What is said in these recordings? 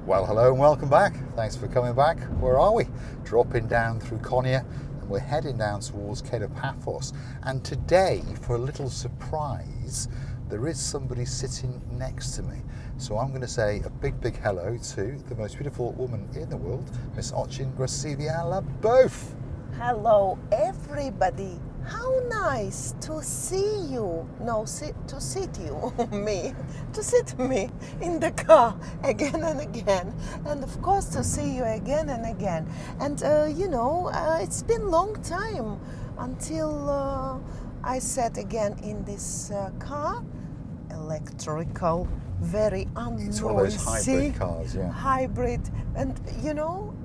Well, hello and welcome back. Thanks for coming back. Where are we? Dropping down through Konya and we're heading down towards Paphos. And today, for a little surprise, there is somebody sitting next to me. So I'm going to say a big hello to the most beautiful woman in the world, Miss Ochin Grasiviala both. Hello everybody. How nice to see you. No, to sit you, to sit me in the car again and again. And of course to see you again and again. And it's been a long time until I sat again in this car. Electrical, very unnoisy. It's one of those hybrid cars, yeah. Hybrid. And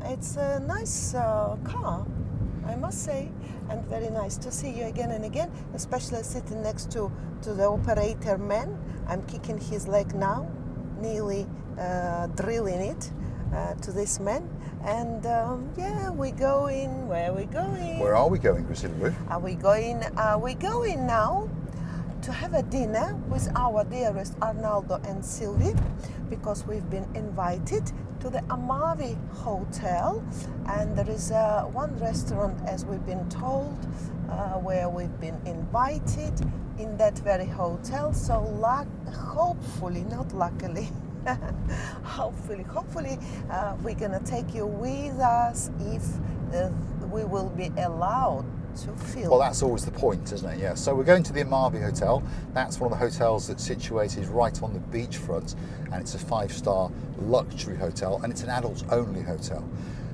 it's a nice car, I must say, and very nice to see you again and again, especially sitting next to the operator man. I'm kicking his leg now, nearly drilling it to this man. And we're going. Where are we going? Where are we going, Grasiviala? We're going now to have a dinner with our dearest Arnaldo and Sylvie, because we've been invited to the Amavi hotel, and there is one restaurant, as we've been told, where we've been invited in that very hotel. So hopefully, not luckily, hopefully we're gonna take you with us if we will be allowed to film. Well, that's always the point, isn't it? Yeah. So we're going to the Amavi Hotel. That's one of the hotels that's situated right on the beachfront, and it's a 5-star luxury hotel, and it's an adults-only hotel.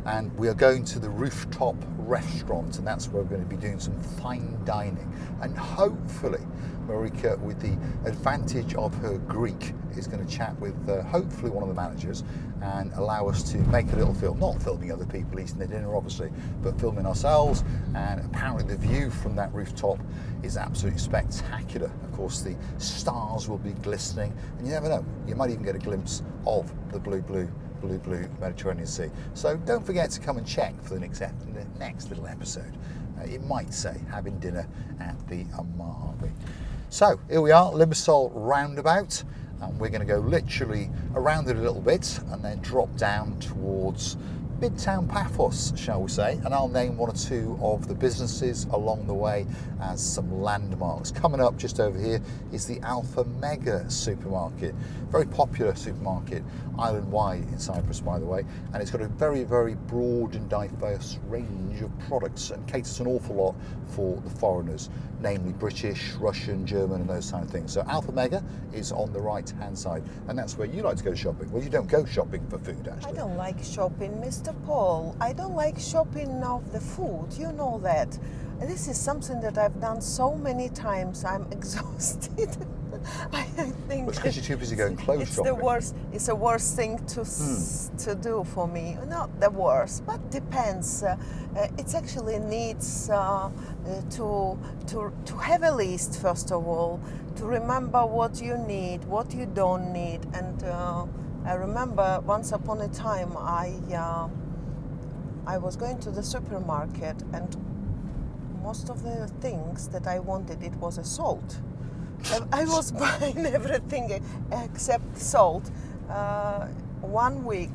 And we are going to the rooftop restaurant, and that's where we're going to be doing some fine dining. And hopefully, Marika, with the advantage of her Greek, is going to chat with hopefully one of the managers and allow us to make a little film, not filming other people eating their dinner obviously, but filming ourselves. And apparently the view from that rooftop is absolutely spectacular. Of course, the stars will be glistening, and you never know, you might even get a glimpse of the blue Mediterranean Sea. So don't forget to come and check for the next little episode. It might say having dinner at the Amavi. So here we are, Limassol roundabout, and we're going to go literally around it a little bit and then drop down towards Midtown Paphos, shall we say, and I'll name one or two of the businesses along the way as some landmarks. Coming up just over here is the Alpha Mega supermarket, very popular supermarket, island-wide in Cyprus, by the way, and it's got a very broad and diverse range of products and caters an awful lot for the foreigners, namely British, Russian, German, and those kind of things. So Alpha Mega is on the right-hand side, and that's where you like to go shopping. Well, you don't go shopping for food, actually. I don't like shopping, Mr. Paul. I don't like shopping of the food, you know that. This is something that I've done so many times. I'm exhausted. I think it's because you're too busy going clothes shopping. It's the worst thing to do for me. Not the worst, but depends. It actually needs to have a list, first of all, to remember what you need, what you don't need. And I remember once upon a time I was going to the supermarket, and most of the things that I wanted, it was a salt. I was buying everything except salt 1 week,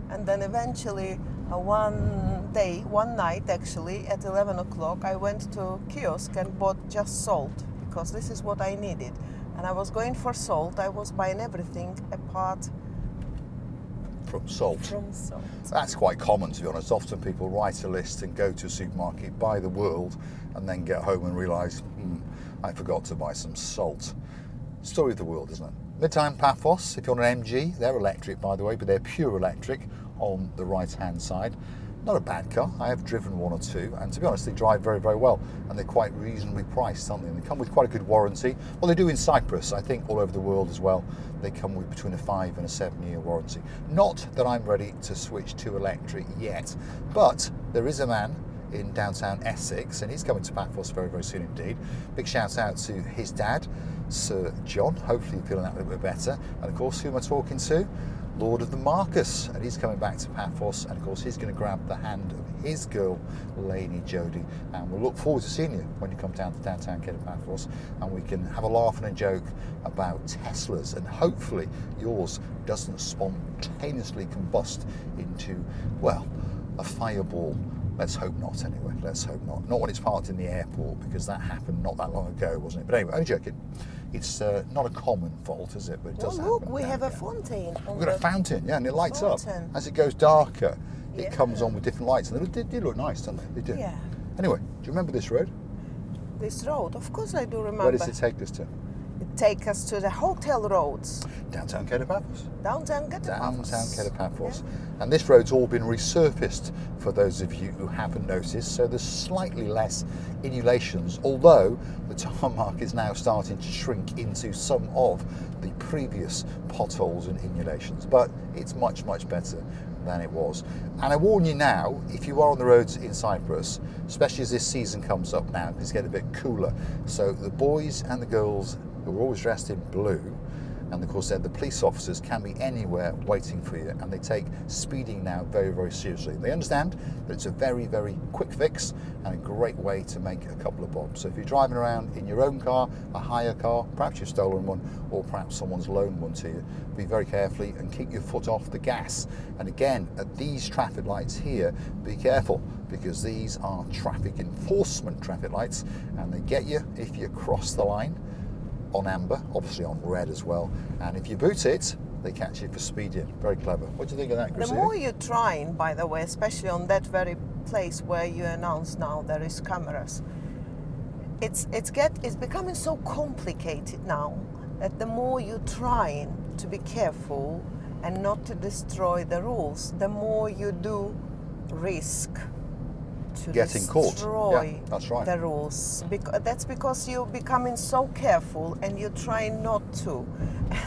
and then eventually one night actually at 11 o'clock I went to kiosk and bought just salt, because this is what I needed, and I was going for salt. I was buying everything apart from salt. That's quite common, to be honest. Often people write a list and go to a supermarket, buy the world, and then get home and realise, I forgot to buy some salt. Story of the world, isn't it? Midtown Paphos, if you're on an MG, they're electric, by the way, but they're pure electric on the right-hand side. Not a bad car. I have driven one or two, and to be honest, they drive very well, and they're quite reasonably priced, aren't they? And they come with quite a good warranty. Well, they do in Cyprus. I think all over the world as well, they come with between a 5 and a 7-year warranty. Not that I'm ready to switch to electric yet, but there is a man in downtown Essex, and he's coming to Paphos very soon indeed. Big shout out to his dad, Sir John. Hopefully you're feeling that a little bit better. And of course, who am I talking to? Lord of the Marcus, and he's coming back to Paphos, and of course he's going to grab the hand of his girl, Lady Jodie, and we'll look forward to seeing you when you come down to downtown Paphos, and we can have a laugh and a joke about Teslas, and hopefully yours doesn't spontaneously combust into, well, a fireball. Let's hope not, anyway. Let's hope not. Not when it's parked in the airport, because that happened not that long ago, wasn't it? But anyway, only joking. It's not a common fault, is it? But it does happen. Look, we have a fountain. We've got a fountain, yeah, and it lights fountain. up. As it goes darker, it Yeah. comes on with different lights. And they do look nice, don't they? They do. Yeah. Anyway, do you remember this road? This road, of course I do remember. Where does it take us to? It takes us to the hotel roads. Downtown Paphos. Downtown Downtown Paphos. And this road's all been resurfaced for those of you who haven't noticed, so there's slightly less inulations, although the tarmac is now starting to shrink into some of the previous potholes and inulations, but it's much, much better than it was. And I warn you now, if you are on the roads in Cyprus, especially as this season comes up now, it's getting a bit cooler, so the boys and the girls who are always dressed in blue, and of course the police officers can be anywhere waiting for you, and they take speeding now very, very seriously. They understand that it's a very, very quick fix and a great way to make a couple of bob. So if you're driving around in your own car, a hire car, perhaps you've stolen one, or perhaps someone's loaned one to you, be very carefully and keep your foot off the gas. And again, at these traffic lights here, be careful, because these are traffic enforcement traffic lights, and they get you if you cross the line on amber, obviously on red as well, and if you boot it, they catch you for speeding. Very clever. What do you think of that, Gracie? The more you're trying, by the way, especially on that very place where you announce now there is cameras, it's becoming so complicated now that the more you're trying to be careful and not to destroy the rules, the more you do risk to getting caught. destroy Yeah, that's right. the rules. That's because you're becoming so careful and you're trying not to,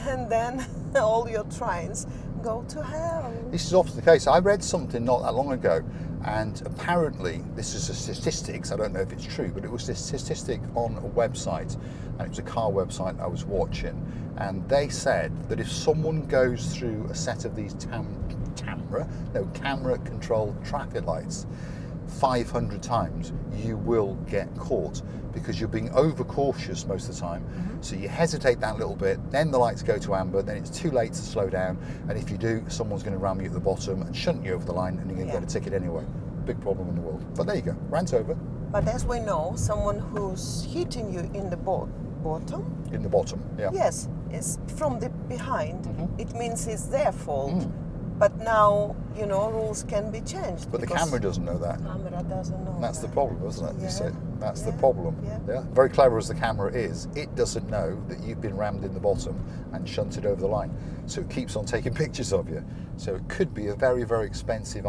and then all your tries go to hell. This is often the case. I read something not that long ago, and apparently this is a statistics, I don't know if it's true, but it was a statistic on a website, and it was a car website I was watching, and they said that if someone goes through a set of these camera controlled traffic lights 500 times, you will get caught, because you're being overcautious most of the time. So you hesitate that little bit, then the lights go to amber, then it's too late to slow down, and if you do, someone's going to ram you at the bottom and shunt you over the line, and you're going to get a ticket anyway. Big problem in the world. But there you go, rant over. But as we know, someone who's hitting you in the bottom, In the bottom, yeah. yes, is from the behind. It means it's their fault. Mm. But now, rules can be changed. But the because camera doesn't know that. the camera doesn't know. That's the that. problem, isn't it? You Yeah. see, that's the Yeah. problem. Yeah. Very clever as the camera is, it doesn't know that you've been rammed in the bottom and shunted over the line. So it keeps on taking pictures of you. So it could be a very, very expensive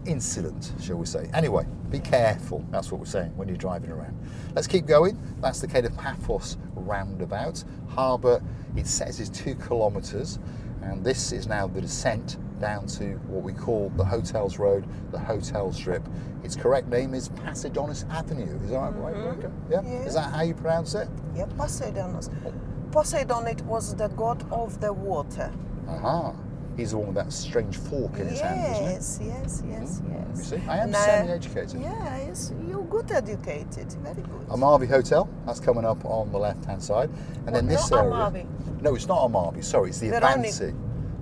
incident, shall we say. Anyway, be careful. That's what we're saying when you're driving around. Let's keep going. That's the Paphos roundabout. Harbour, it says, is 2 kilometres. And this is now the descent down to what we call the Hotels Road, the Hotel Strip. Its correct name is Poseidonis Avenue. Is that right, Marika? Yeah? Yeah. Is that how you pronounce it? Yeah, Poseidonis. Poseidon, it was the god of the water. Aha. He's the one with that strange fork in his hand, isn't he? Yes. You see, I am And, semi-educated. Yes, you're good educated. Very good. Amavi Hotel, that's coming up on the left-hand side. And then this not area. Amavi. No, it's not Amavi, sorry, it's the Avanti.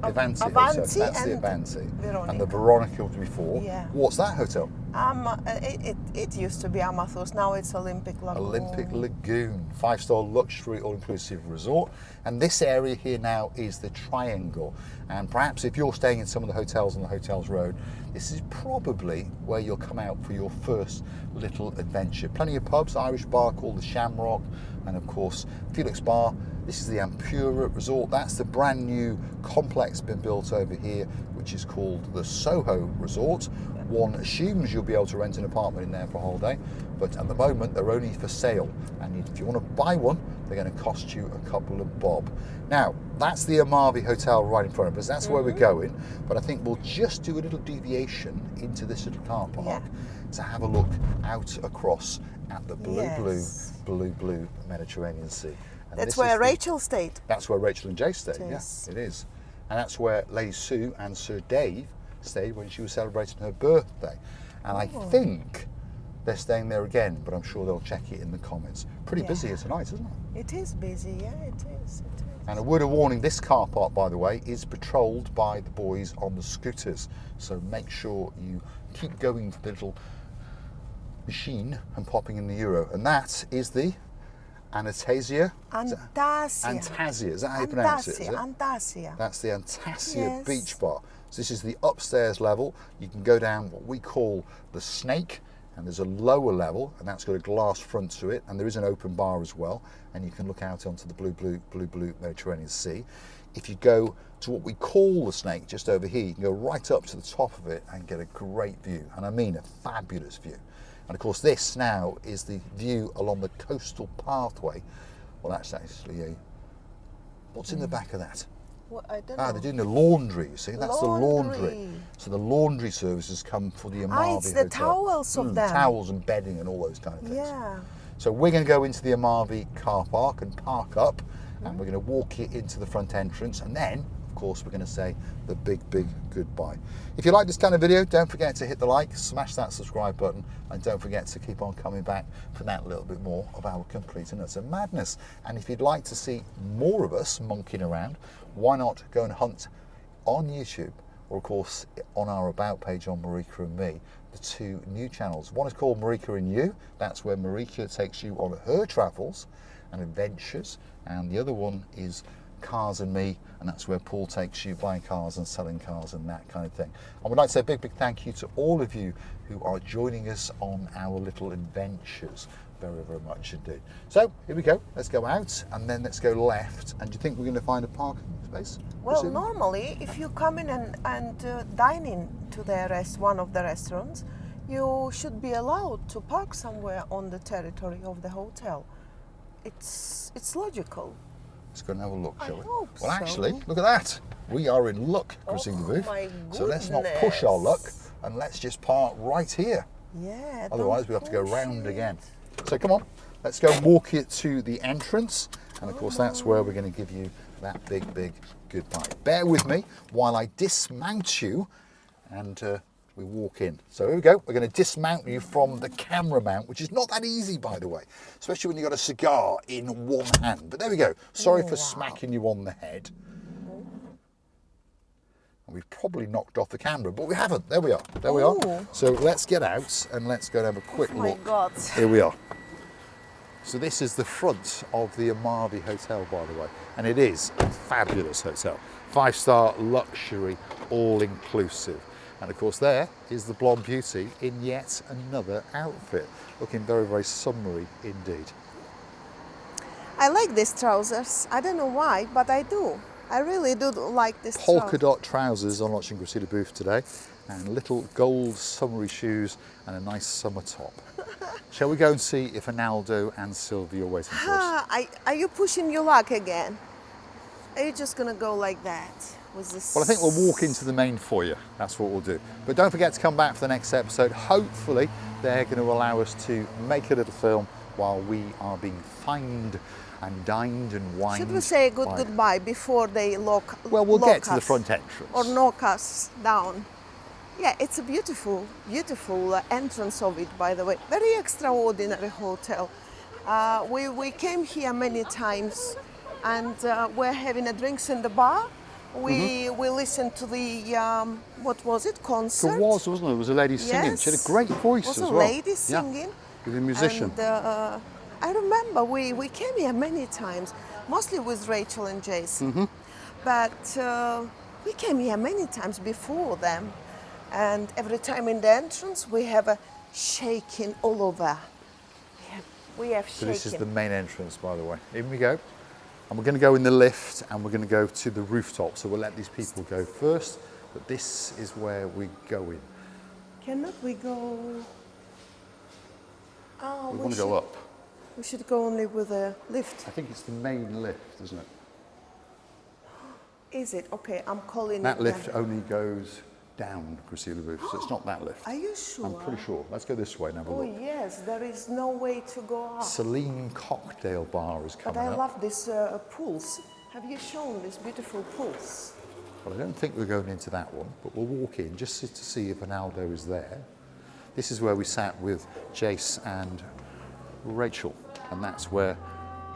Avanti Hotel, Avanti that's the and Avanti. Veronica. And the Veronica was before. Yeah. What's that hotel? It used to be Amathus, now it's Olympic Lagoon. Olympic Lagoon, 5-star luxury all-inclusive resort. And this area here now is the Triangle. And perhaps if you're staying in some of the hotels on the Hotels Road, this is probably where you'll come out for your first little adventure. Plenty of pubs, Irish bar called the Shamrock, and of course Felix Bar. This is the Ampura Resort. That's the brand new complex been built over here, which is called the Soho Resort. One assumes you'll be able to rent an apartment in there for a holiday, but at the moment they're only for sale. And if you want to buy one, they're going to cost you a couple of bob. Now, that's the Amavi Hotel right in front of us. That's where we're going. But I think we'll just do a little deviation into this little car park to have a look out across at the blue Mediterranean Sea. And That's this where is Rachel stayed. That's where Rachel and Jay stayed. Yes. Yeah, it is. and that's where Lady Sue and Sir Dave stayed when she was celebrating her birthday. And I think they're staying there again, but I'm sure they'll check it in the comments. Pretty busy here tonight, isn't it? It is busy, yeah, it is. And a word of warning, this car park, by the way, is patrolled by the boys on the scooters. So make sure you keep going for the little machine and popping in the euro. And that is the Antasia. Antasia, is that how you pronounce it? Is it? Antasia. That's the Antasia Beach Bar. So this is the upstairs level. You can go down what we call the Snake, and there's a lower level, and that's got a glass front to it, and there is an open bar as well, and you can look out onto the blue Mediterranean Sea. If you go to what we call the Snake, just over here, you can go right up to the top of it and get a great view, and I mean a fabulous view. And of course this now is the view along the coastal pathway. Well, that's actually what's in the back of that? Well, I don't know. They're doing the laundry, you see, that's the laundry. So the laundry services come for the Amavi it's Hotel. the towels of them. Towels and bedding and all those kind of things. Yeah. So we're going to go into the Amavi car park and park up, and we're going to walk it into the front entrance, and then, of course, we're going to say the big goodbye. If you like this kind of video, don't forget to hit the like, smash that subscribe button, and don't forget to keep on coming back for that little bit more of our complete and utter madness. And if you'd like to see more of us monkeying around, why not go and hunt on YouTube, or of course on our About page on Marika and me, the two new channels. One is called Marika and You, that's where Marika takes you on her travels and adventures, and the other one is Cars and Me, and that's where Paul takes you buying cars and selling cars and that kind of thing. I would like to say a big thank you to all of you who are joining us on our little adventures. Very much indeed. So here we go, let's go out and then let's go left. And do you think we're going to find a parking space? Well, normally if you come in and dine in to one of the restaurants, you should be allowed to park somewhere on the territory of the hotel. It's logical. Let's go and have a look, shall we? Hope well, so. actually, look at that. We are in luck, Christine the Booth. My so let's not push our luck and let's just park right here. Yeah. Otherwise, we have to go round again. So come on, let's go and walk it to the entrance. And of course, that's where we're going to give you that big goodbye. Bear with me while I dismount you and we walk in. So here we go. We're going to dismount you from the camera mount, which is not that easy, by the way, especially when you've got a cigar in one hand. But there we go. Sorry for smacking you on the head. And we've probably knocked off the camera, but we haven't. There we are. There we are. So let's get out and let's go and have a quick look. My God. Here we are. So this is the front of the Amavi Hotel, by the way, and it is a fabulous hotel. 5-star luxury, all-inclusive. And of course there is the blonde beauty in yet another outfit, looking very summery indeed. I like these trousers. I don't know why, but I do. I really do like this Polka dot trousers on watching Christina Booth today, and little gold summery shoes and a nice summer top. Shall we go and see if Arnaldo and Sylvia are waiting for us? Are you pushing your luck again? Are you just gonna go like that? Was this... Well, I think we'll walk into the main foyer. That's what we'll do. But don't forget to come back for the next episode. Hopefully, they're going to allow us to make a little film while we are being fined and dined and wined. Should we say a goodbye before they lock Well, we'll get to the us front entrance. or knock us down. Yeah, it's a beautiful entrance of it, by the way. Very extraordinary hotel. We came here many times and we're having a drinks in the bar. We listened to the, what was it, concert? There was, wasn't there? There was a lady singing. She had a great voice as well. Was a lady singing. Yeah, with a musician. And I remember we came here many times, mostly with Rachel and Jason. But we came here many times before them. And every time in the entrance, we have a shaking all over. We have shaking. So this is the main entrance, by the way. In we go. And we're going to go in the lift and we're going to go to the rooftop. So we'll let these people go first. But this is where we go in. Cannot we go? Oh, we want to go up. We should go only with a lift. I think it's the main lift, isn't it? Is it? Okay, I'm calling that it lift then. only goes down, Christina Booth, so it's not that lift. Are you sure? I'm pretty sure. Let's go this way and have a look. Oh yes, there is no way to go up. Celine Cocktail Bar is coming But I up. love this pools. Have you shown this beautiful pools? Well, I don't think we're going into that one, but we'll walk in just to see if Ronaldo is there. This is where we sat with Jace and Rachel, and that's where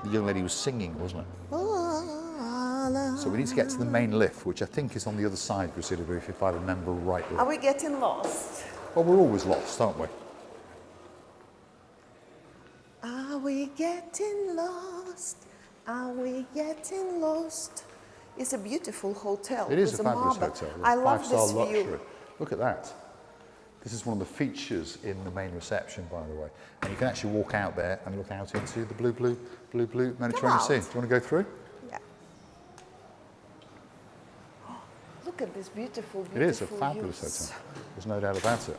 the young lady was singing, wasn't it? So we need to get to the main lift, which I think is on the other side, Priscilla, if I remember rightly. Are we getting lost? Well, we're always lost, aren't we? Are we getting lost? Are we getting lost? It's a beautiful hotel. It is with a fabulous marble. hotel. I love Five-star this luxury. view. Look at that. This is one of the features in the main reception, by the way. And you can actually walk out there and look out into the blue Mediterranean Sea. Do you want to go through? Yeah. Look at this beautiful It is a views. fabulous hotel. There's no doubt about it.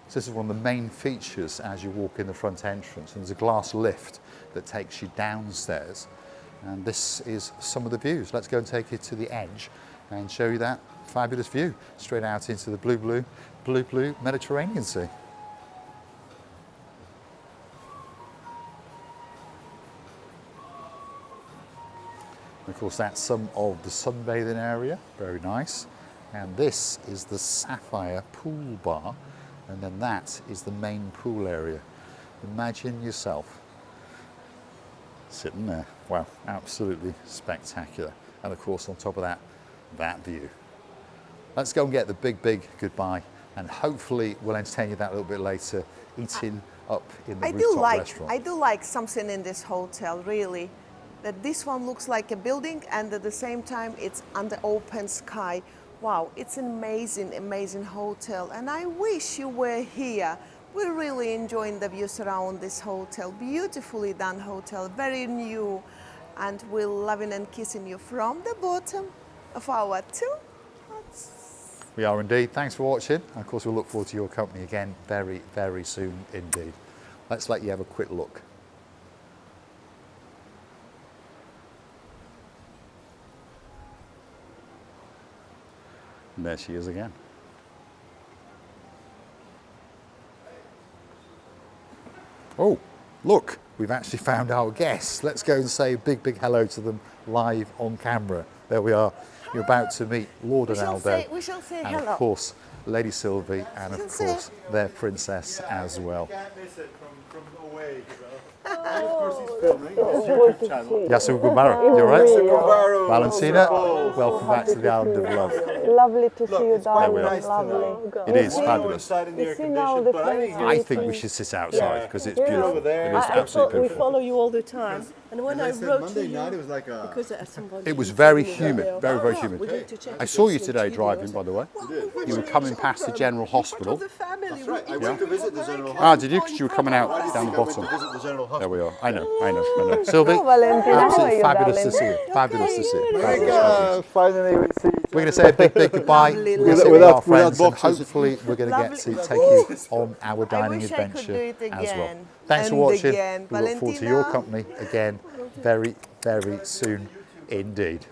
So this is one of the main features as you walk in the front entrance. And there's a glass lift that takes you downstairs. And this is some of the views. Let's go and take you to the edge and show you that fabulous view straight out into the blue Mediterranean Sea. And of course, that's some of the sunbathing area, very nice. And this is the Sapphire Pool Bar, and then that is the main pool area. Imagine yourself sitting there. Wow, absolutely spectacular. And of course, on top of that, that view. Let's go and get the big goodbye, and hopefully we'll entertain you that a little bit later, eating up in the rooftop restaurant. I do like something in this hotel, really. That this one looks like a building, and at the same time it's under open sky. Wow, it's an amazing hotel, and I wish you were here. We're really enjoying the views around this hotel. Beautifully done hotel, very new, and we're loving and kissing you from the bottom of our two hearts. We are indeed. Thanks for watching. And of course, we'll look forward to your company again very soon indeed. Let's let you have a quick look. And there she is again. Oh, look, we've actually found our guests. Let's go and say a big hello to them live on camera. There we are. You're about to meet Lord Ronaldo. We shall say and hello. of course, Lady Sylvie, and of course, their princess as well. Can't miss it from away, you know. And of course he's filming. It's YouTube channel. Yasu Gumara, you alright? Valentina, welcome back to the Island of Love. Lovely to see you, It's quite darling. nice Lovely. tonight. It is We'll go fabulous. inside in the air You see now the conditioned, but I think we should sit outside because it's beautiful. over there. It is absolutely We beautiful. follow you all the time. And when I said wrote Monday to you, night, it was like a... because somebody It was told very me humid, earlier, very we humid. need to check I if saw you it's today videos. driving, by the way. You were coming past the General Hospital. That's right. I went to visit the General Hospital. Ah, did you? Because you were coming out down the I went to bottom. visit the General There Hospital. we are. I know. Sylvie, Oh, Valentina, how are absolutely you, fabulous to darling? see you. Fabulous to see you. Fabulous. Marika, finally we see each We're going to say a big goodbye. We're going to say Without- to our friends, without and boxes. hopefully we're going to get to Lovely. take you on our I dining wish I could adventure do it as well. again. Thanks for And watching. again. We look forward to your Valentina. company again very soon indeed.